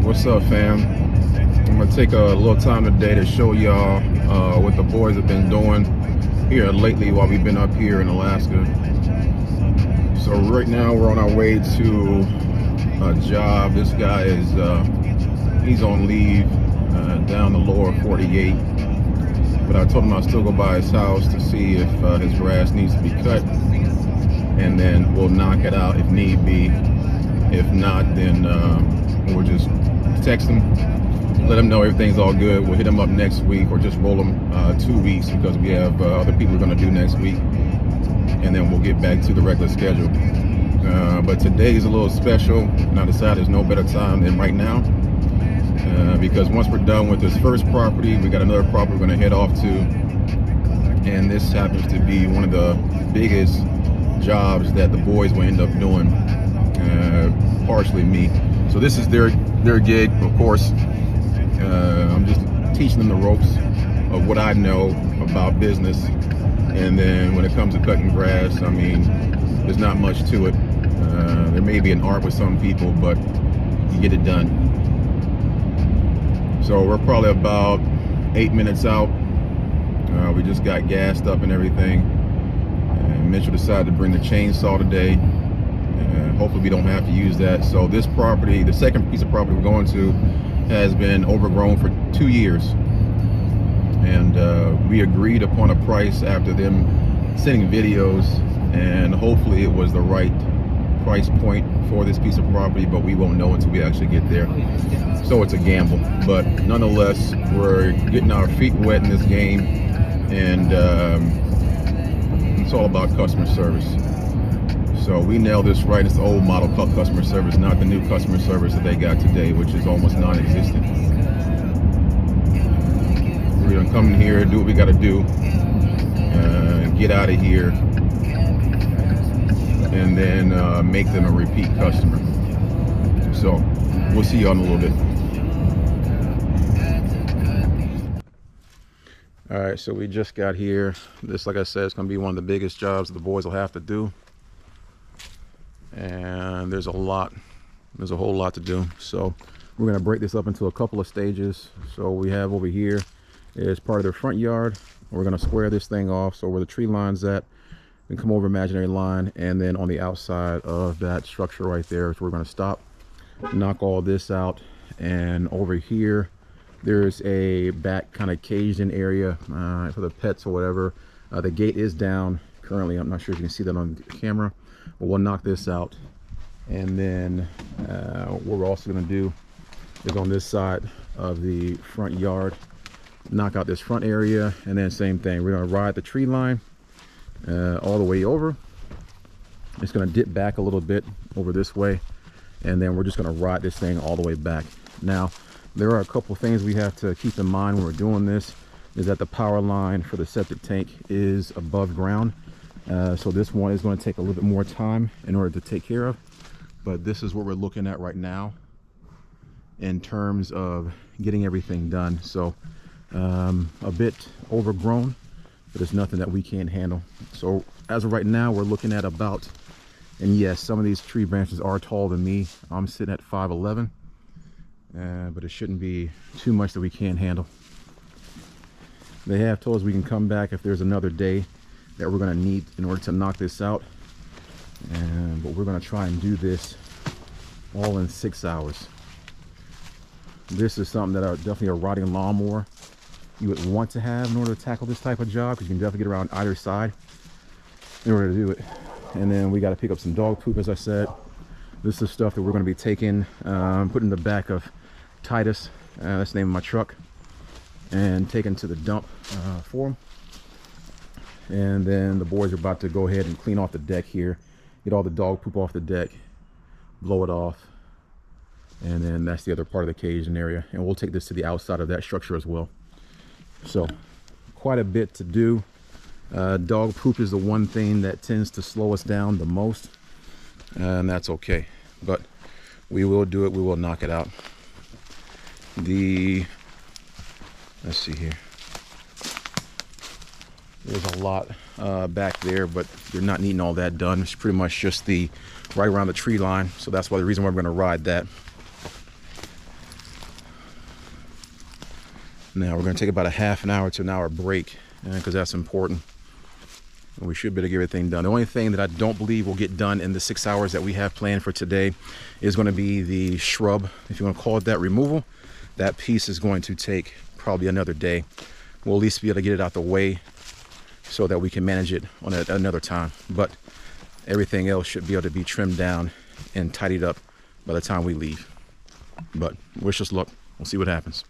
What's up, fam? I'm gonna take a little time today to show y'all what the boys have been doing here lately while we've been up here in Alaska. So right now we're on our way to a job. This guy is he's on leave down the lower 48, but I told him I'll still go by his house to see if his grass needs to be cut, and then we'll knock it out if need be. If not, then we'll just text him, let him know everything's all good. We'll hit him up next week, or just roll him 2 weeks, because we have other people we're going to do next week, and then we'll get back to the regular schedule. But today is a little special, and I decided there's no better time than right now, because once we're done with this first property, we got another property we're going to head off to, and this happens to be one of the biggest jobs that the boys will end up doing, partially me. So this is their gig, of course. I'm just teaching them the ropes of what I know about business, and then when it comes to cutting grass, I mean, there's not much to it. There may be an art with some people, but you get it done. So we're probably about 8 minutes out. We just got gassed up and everything. Mitchell decided to bring the chainsaw today. Hopefully we don't have to use that. So this property, the second piece of property we're going to, has been overgrown for 2 years, and we agreed upon a price after them sending videos, and hopefully it was the right price point for this piece of property, but we won't know until we actually get there. So it's a gamble, but nonetheless, we're getting our feet wet in this game, and it's all about customer service. So we nailed this right. It's the old model customer service, not the new customer service that they got today, which is almost non-existent. We're gonna come in here, do what we gotta do, get out of here, and then make them a repeat customer. So we'll see y'all in a little bit. All right, so we just got here. This, like I said, is gonna be one of the biggest jobs the boys will have to do. And there's a whole lot to do. So we're going to break this up into a couple of stages. So we have over here is part of their front yard. We're going to square this thing off, so where the tree line's at, we come over imaginary line, and then on the outside of that structure right there is where we're going to stop, knock all this out. And over here there's a back kind of caged in area for the pets or whatever. The gate is down currently. I'm not sure if you can see that on the camera. But we'll knock this out, and then what we're also going to do is on this side of the front yard, knock out this front area, and then same thing. We're going to ride the tree line all the way over. It's going to dip back a little bit over this way, and then we're just going to ride this thing all the way back. Now, there are a couple things we have to keep in mind when we're doing this, is that the power line for the septic tank is above ground. So this one is going to take a little bit more time in order to take care of, but this is what we're looking at right now in terms of getting everything done. So a bit overgrown, but it's nothing that we can't handle. So as of right now, we're looking at about, and yes, some of these tree branches are taller than me. I'm sitting at 5'11", but it shouldn't be too much that we can't handle. They have told us we can come back if there's another day that we're going to need in order to knock this out, but we're going to try and do this all in 6 hours. This is something that definitely a riding lawnmower you would want to have in order to tackle this type of job, because you can definitely get around either side in order to do it. And then we got to pick up some dog poop, as I said. This is stuff that we're going to be taking, putting in the back of Titus, that's the name of my truck, and taken to the dump for him. And then the boys are about to go ahead and clean off the deck here, get all the dog poop off the deck, blow it off, and then that's the other part of the cage and area, and we'll take this to the outside of that structure as well. So quite a bit to do. Dog poop is the one thing that tends to slow us down the most, and that's okay, but we will do it. We will knock it out. Let's see here. There's a lot back there, but you're not needing all that done. It's pretty much just the right around the tree line, so that's why the reason why we're going to ride that. Now we're going to take about a half an hour to an hour break, because that's important. And we should be able to get everything done. The only thing that I don't believe will get done in the 6 hours that we have planned for today is going to be the shrub, if you want to call it that, removal. That piece is going to take probably another day. We'll at least be able to get it out the way so that we can manage it on another time. But everything else should be able to be trimmed down and tidied up by the time we leave. But wish us luck. We'll see what happens.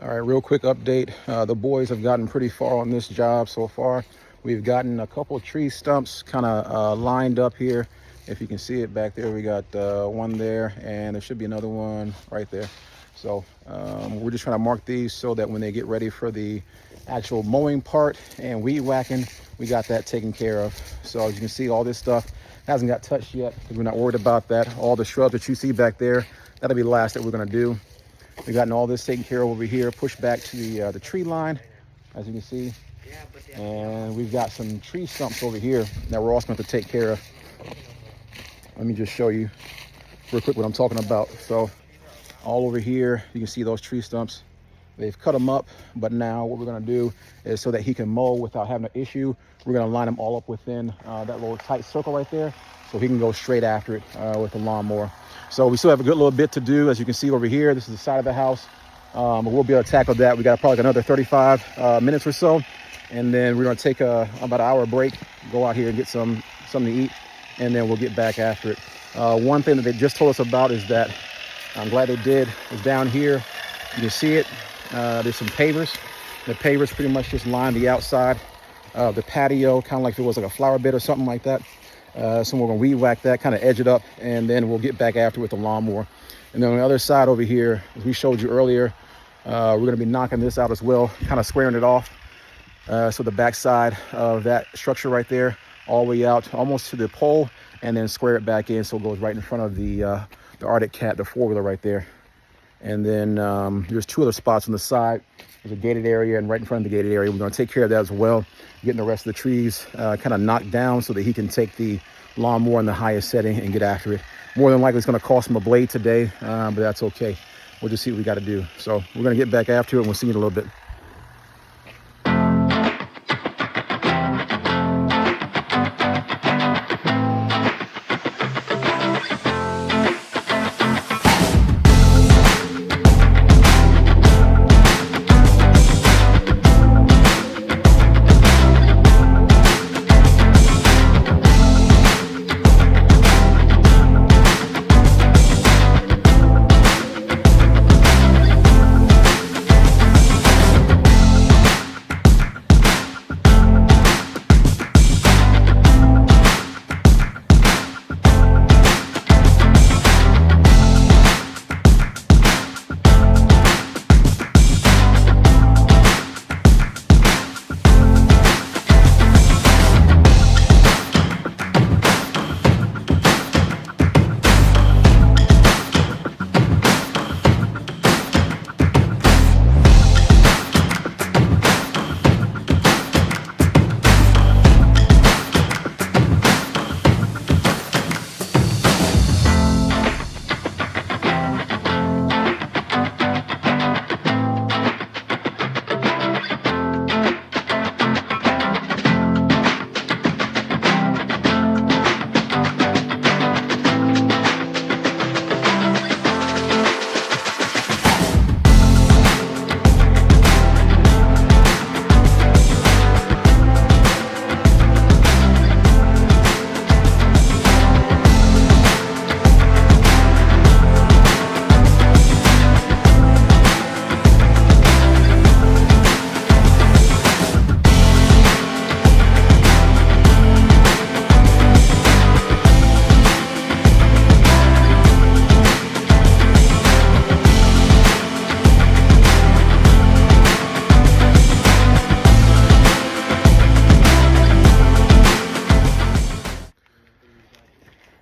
All right, real quick update. The boys have gotten pretty far on this job so far. We've gotten a couple of tree stumps kind of lined up here. If you can see it back there, we got one there, and there should be another one right there. So we're just trying to mark these so that when they get ready for the actual mowing part and weed whacking, we got that taken care of. So as you can see, all this stuff hasn't got touched yet because we're not worried about that. All the shrubs that you see back there, that'll be the last that we're gonna do. We've gotten all this taken care of over here, pushed back to the tree line, as you can see. And we've got some tree stumps over here that we're also going to take care of. Let me just show you real quick what I'm talking about. So all over here, you can see those tree stumps. They've cut them up, but now what we're going to do is so that he can mow without having an issue, we're going to line them all up within that little tight circle right there, so he can go straight after it with the lawnmower. So we still have a good little bit to do. As you can see over here, this is the side of the house. But we'll be able to tackle that. We got probably another 35 minutes or so, and then we're going to take about an hour break, go out here and get something to eat, and then we'll get back after it. One thing that they just told us about is that I'm glad they did is down here. You can see it. There's some pavers. The pavers pretty much just line the outside of the patio, kind of like if it was like a flower bed or something like that. So we're gonna weed whack that, kind of edge it up, and then we'll get back after with the lawnmower. And then on the other side over here, as we showed you earlier, we're gonna be knocking this out as well, kind of squaring it off. So the back side of that structure right there, all the way out almost to the pole, and then square it back in so it goes right in front of the Arctic Cat, the four-wheeler right there. And then there's two other spots on the side. There's a gated area, and right in front of the gated area, we're going to take care of that as well, getting the rest of the trees kind of knocked down so that he can take the lawnmower in the highest setting and get after it. More than likely, it's going to cost him a blade today, but that's okay. We'll just see what we got to do. So we're going to get back after it, and we'll see you in a little bit.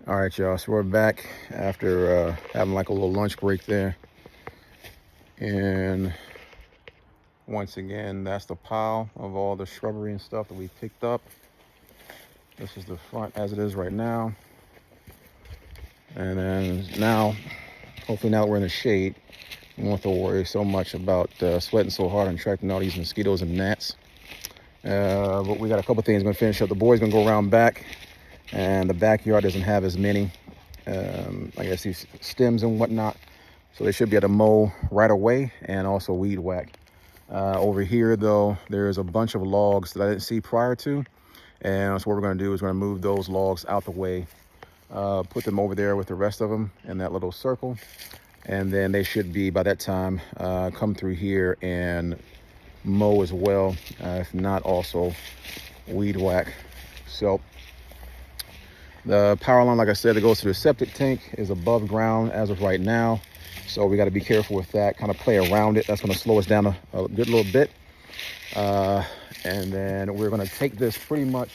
All right, y'all, so we're back after having like a little lunch break there. And once again, that's the pile of all the shrubbery and stuff that we picked up. This is the front as it is right now. And then now, hopefully now that we're in the shade, we won't have to worry so much about sweating so hard and attracting all these mosquitoes and gnats. But we got a couple things going to finish up. The boys going to go around back, and the backyard doesn't have as many, I guess, these stems and whatnot. So they should be able to mow right away and also weed whack. Over here, though, there's a bunch of logs that I didn't see prior to. And so what we're going to do is we're going to move those logs out the way, put them over there with the rest of them in that little circle. And then they should be, by that time, come through here and mow as well, if not also weed whack. So The power line, like I said, that goes to the septic tank is above ground as of right now. So we got to be careful with that, kind of play around it. That's going to slow us down a good little bit. And then we're going to take this pretty much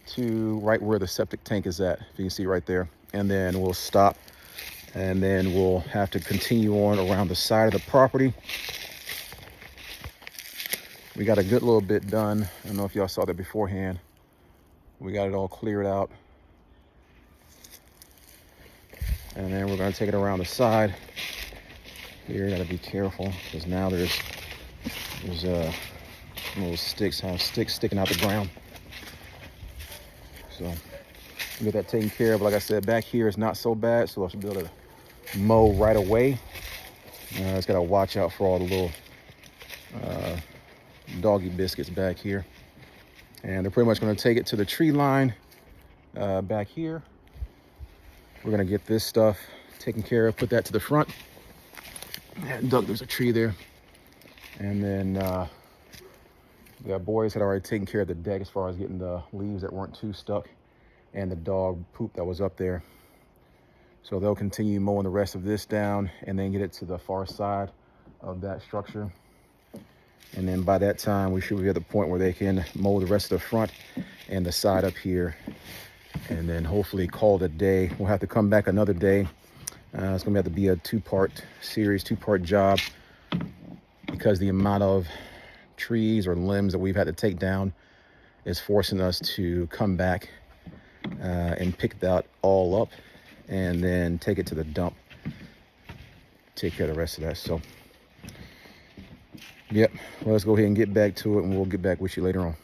to right where the septic tank is at, if you can see right there. And then we'll stop, and then we'll have to continue on around the side of the property. We got a good little bit done. I don't know if y'all saw that beforehand. We got it all cleared out. And then we're going to take it around the side. Here, you got to be careful because now there's little sticks sticking out the ground. So get that taken care of. Like I said, back here is not so bad, so I should be able to mow right away. Just got to watch out for all the little doggy biscuits back here. And they're pretty much going to take it to the tree line back here. We're going to get this stuff taken care of, put that to the front. And Doug, there's a tree there. And then the boys had already taken care of the deck as far as getting the leaves that weren't too stuck and the dog poop that was up there. So they'll continue mowing the rest of this down and then get it to the far side of that structure. And then by that time, we should be at the point where they can mow the rest of the front and the side up here. And then hopefully call it a day. We'll have to come back another day. It's gonna have to be a two-part series, two-part job, because the amount of trees or limbs that we've had to take down is forcing us to come back and pick that all up and then take it to the dump, take care of the rest of that. So yep, well, let's go ahead and get back to it, and we'll get back with you later on.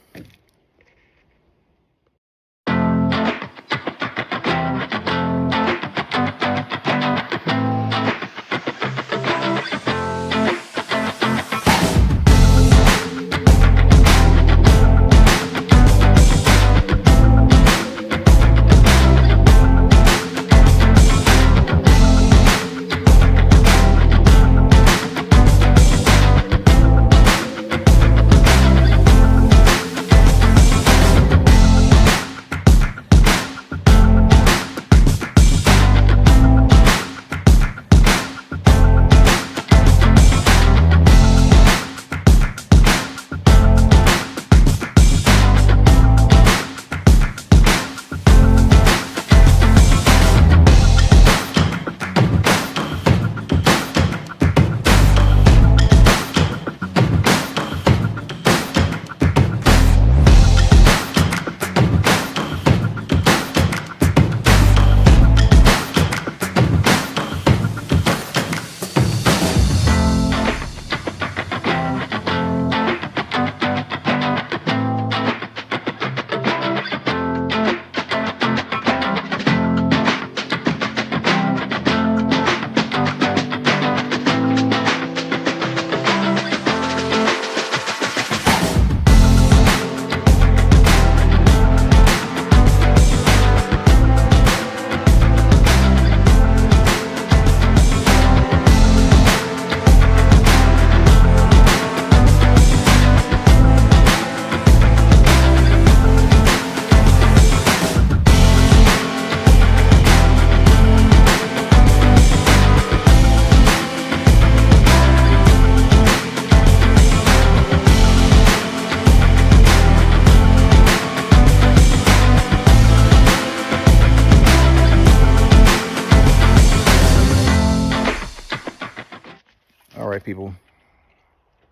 All right, people,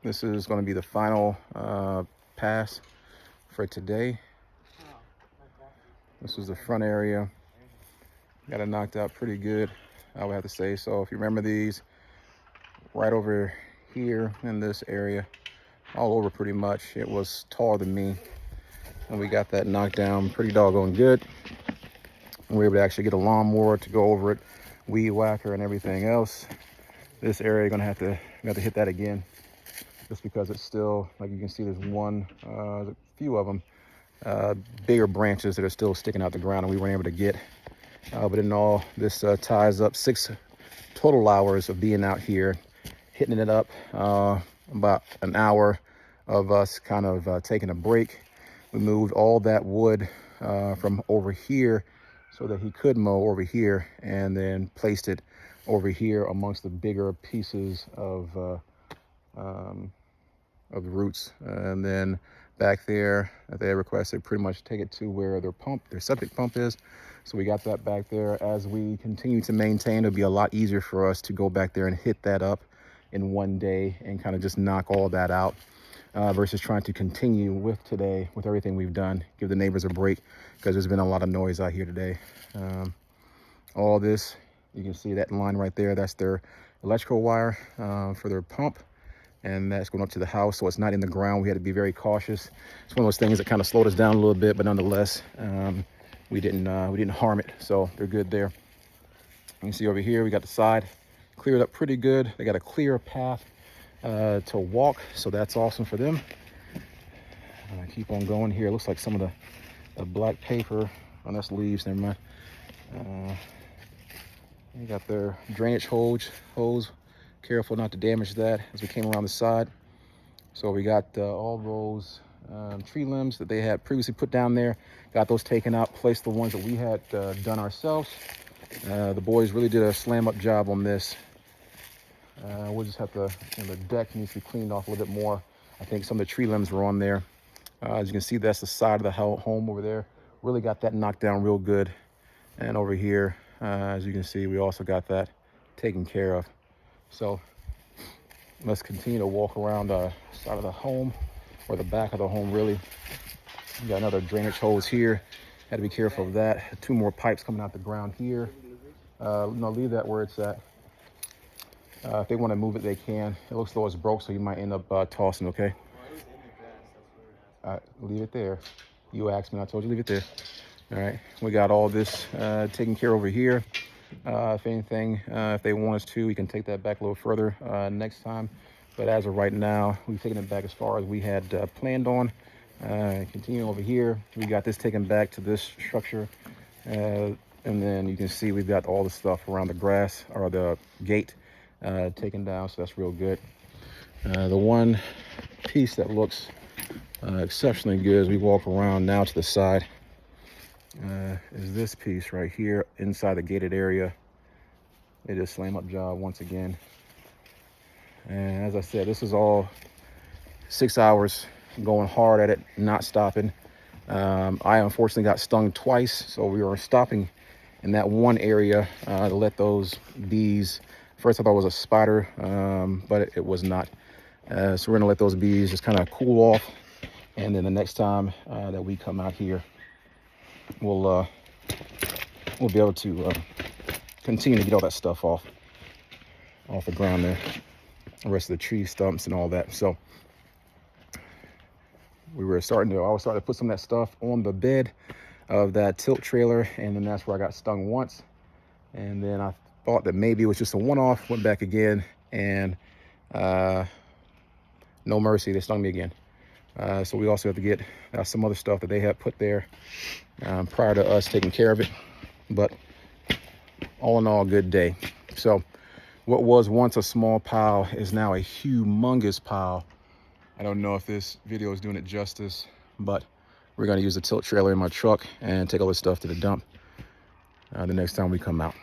this is going to be the final pass for today. This was the front area. Got it knocked out pretty good, I would have to say. So if you remember these, right over here in this area, all over pretty much, it was taller than me. And we got that knocked down pretty doggone good. And we were able to actually get a lawnmower to go over it, weed whacker and everything else. This area, gonna have to hit that again, just because it's still, like you can see, there's a few of them, bigger branches that are still sticking out the ground, and we weren't able to get. But in all, this ties up 6 total hours of being out here, hitting it up. About an hour of us kind of taking a break. We moved all that wood from over here so that he could mow over here, and then placed it over here amongst the bigger pieces of the roots. And then back there, they requested pretty much take it to where their septic pump is. So we got that back there. As we continue to maintain, it'll be a lot easier for us to go back there and hit that up in one day and kind of just knock all that out, versus trying to continue with today with everything we've done. Give the neighbors a break, because there's been a lot of noise out here today. All this, you can see that line right there, that's their electrical wire for their pump, and that's going up to the house, so it's not in the ground. We had to be very cautious. It's one of those things that kind of slowed us down a little bit, but nonetheless, we didn't harm it, so they're good there. You can see over here we got the side cleared up pretty good. They got a clear path to walk, so that's awesome for them. Keep on going here. It looks like some of the black paper, oh, that's leaves, never mind. They got their drainage hose. Careful not to damage that as we came around the side. So we got all those tree limbs that they had previously put down there, got those taken out, placed the ones that we had done ourselves. The boys really did a slam up job on this. We'll just have to, the deck needs to be cleaned off a little bit more. I think some of the tree limbs were on there. As you can see, that's the side of the home over there. Really got that knocked down real good. And over here, as you can see, we also got that taken care of. So let's continue to walk around the side of the home, or the back of the home really. We got another drainage hose here. Had to be careful of that. 2 more pipes coming out the ground here. No, leave that where it's at. If they want to move it, they can. It looks though it's broke, so you might end up tossing, okay? All right, leave it there. You asked me, I told you leave it there. All right, we got all this taken care over here. If anything, if they want us to, we can take that back a little further next time. But as of right now, we've taken it back as far as we had planned on. Continuing over here, we got this taken back to this structure. And then you can see we've got all the stuff around the grass, or the gate, taken down, so that's real good. The one piece that looks exceptionally good as we walk around now to the side is this piece right here inside the gated area. It is slam up job once again. And as I said, this is all 6 hours going hard at it, not stopping. I unfortunately got stung twice, so we were stopping in that one area to let those bees, first I thought it was a spider, but it was not. So we're gonna let those bees just kind of cool off, and then the next time that we come out here, we'll be able to continue to get all that stuff off the ground there, the rest of the tree stumps and all that. So I was starting to put some of that stuff on the bed of that tilt trailer, and then that's where I got stung once. And then I thought that maybe it was just a one-off, went back again, and no mercy, they stung me again. So we also have to get some other stuff that they had put there prior to us taking care of it. But all in all, good day. So what was once a small pile is now a humongous pile. I don't know if this video is doing it justice, but we're going to use the tilt trailer in my truck and take all this stuff to the dump the next time we come out.